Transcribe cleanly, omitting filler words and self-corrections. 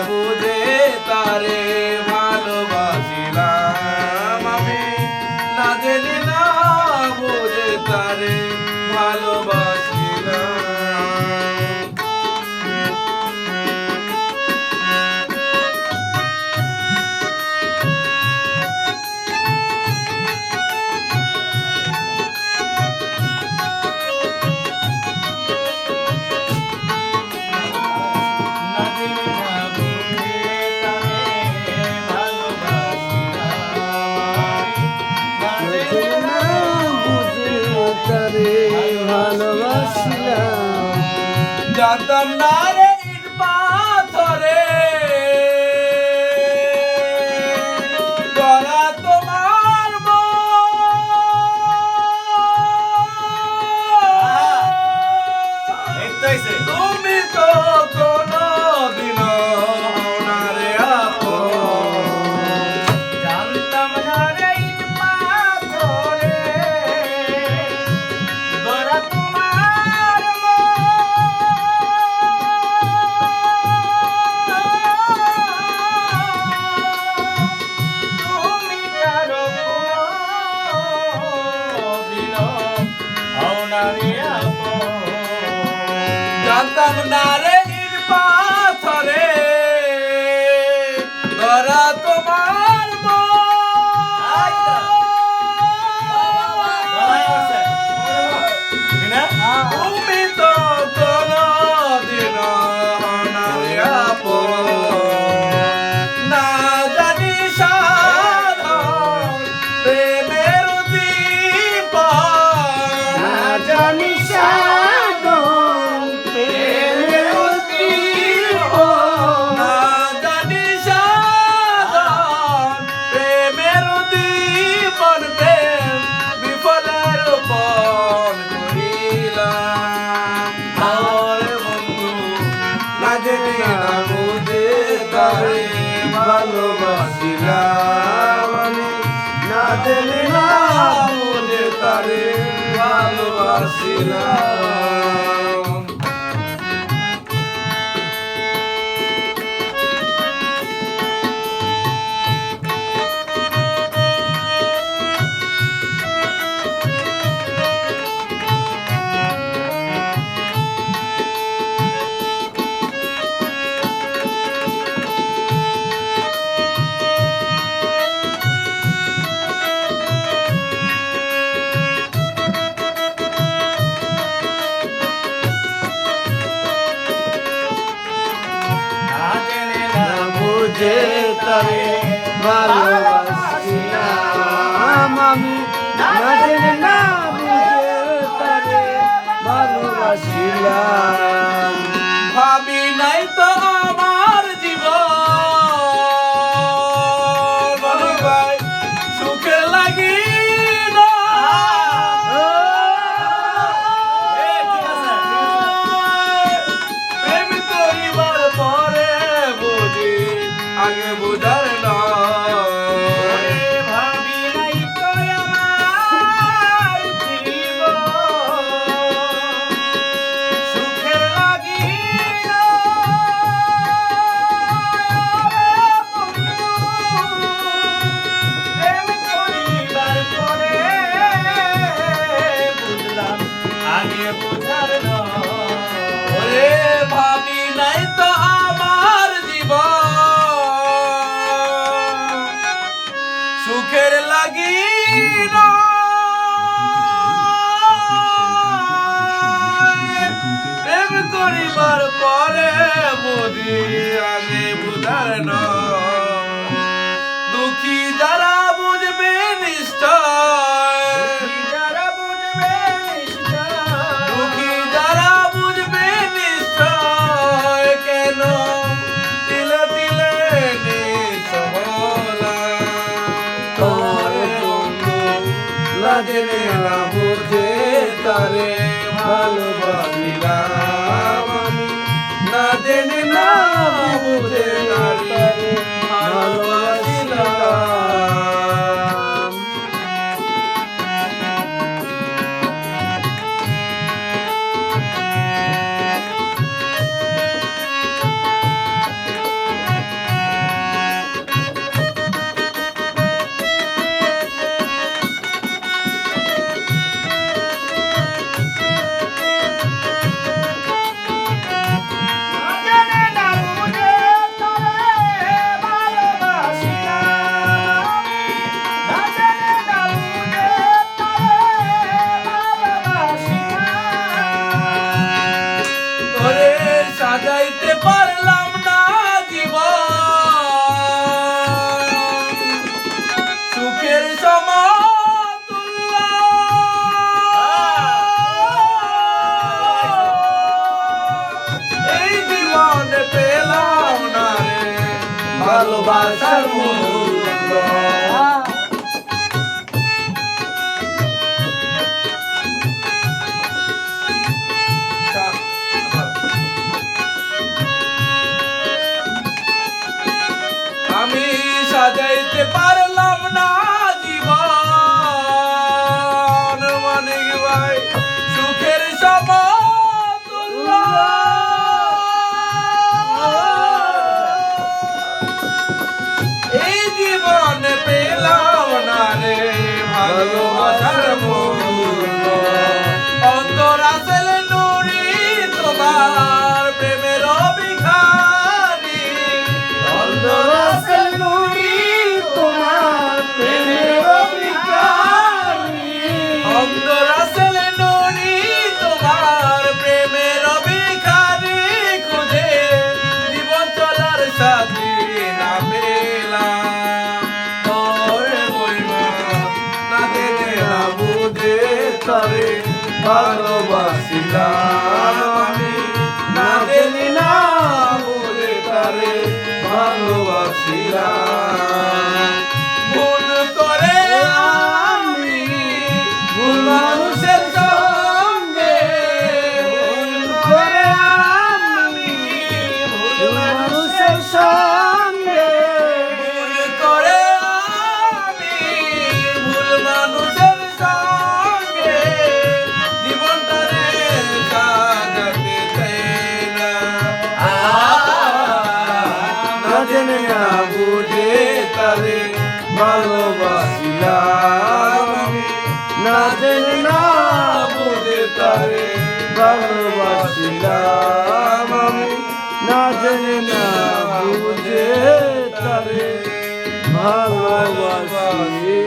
বুঝে তারে ভালোবাসিলাম আমি, না জেনে না বুঝে তারে ভালোবাসিলাম। জানতাম না রে ইট পাথরে গড়া তোমার তুমি তো কোনো দিন না রে আপন। জানতাম না রে ইট পাথরে গড়া তোমার জানতাম না রে ইট পাথরে গড়া তোমার তুমি তো কোনো দিন না রে আপন। না জানি সাধন প্রেমের দীপ, না জানি সাধন প্রেমের দীপ, না জানি সাধন প্রেমের দীপন, প্রেম বিফলের বন করিলাম। আরে বন্ধু না জেনে না বুঝে তারে ভালোবাসিলাম আমি, না জেনে না বুঝে তারে ভালোবাসিলাম। বুঝে তারে ভালোবাসিলাম আমি, না জেনে না বুঝে তারে ভালোবাসিলাম। ভাবি নাই তো আমার জীবন বলি ভাই সুখে লাগি না। প্রেম করিবার পরে বুঝি আগে বুঝার না। ভাবি নাই তো আমার জীবন সুখের লাগি না। প্রেম করিবার পরে বুঝলাম আগে বুঝার না। ওরে ভাবি নাই তো আমার জীবন সুখের লাগি না। প্রেম করিবার পরে বুঝি আগে বুঝার না। দুঃখী যারা বুঝবে নিশ্চয়, দুঃখী যারা বুঝবে নিশ্চয়, কেন তিলে তিলে নিঃসহলা। তোর বন্ধু না জেনে না বুঝে তারে ভালোবাসিলাম আমি, না জেনে না বুঝে তারে ভালোবাসিলাম। ভালোবাসার মূল্য আমি সাজাইতে পারলাম না জীবন মানিক ভাই সুখের সমতুল্য এই জীবনে পেলাম না রে ভালোবাসার মূল্য অন্তর আসল নুরি তোমার প্রেমের ভিখারি অন্তর আছে নুরি তোমার প্রেমের ভিখারি অন্তর আসল নুরি তোমার প্রেমের ভিখারি খুঁজে জীবন চলার সাথী না পেলাম ওরে বইমা না জেনে না বুঝে তবে ভালোবাসিলাম আমি না জেনে না বুঝে তবে ভালোবাসিলাম ভুল করে আমি ভুল মানুষের সঙ্গে ভুল করে আমি ভুল মানুষের সঙ্গে ভুল করে আমি ভুল মানুষের সঙ্গে জীবনটারে সাজাতে চাই না না জেনে না বুঝে তারে ভালোবাসিলাম আমি না জেনে না বুঝে তারে ভালোবাসিলাম আমি না জেনে না বুঝে তারে ভালোবাসিলাম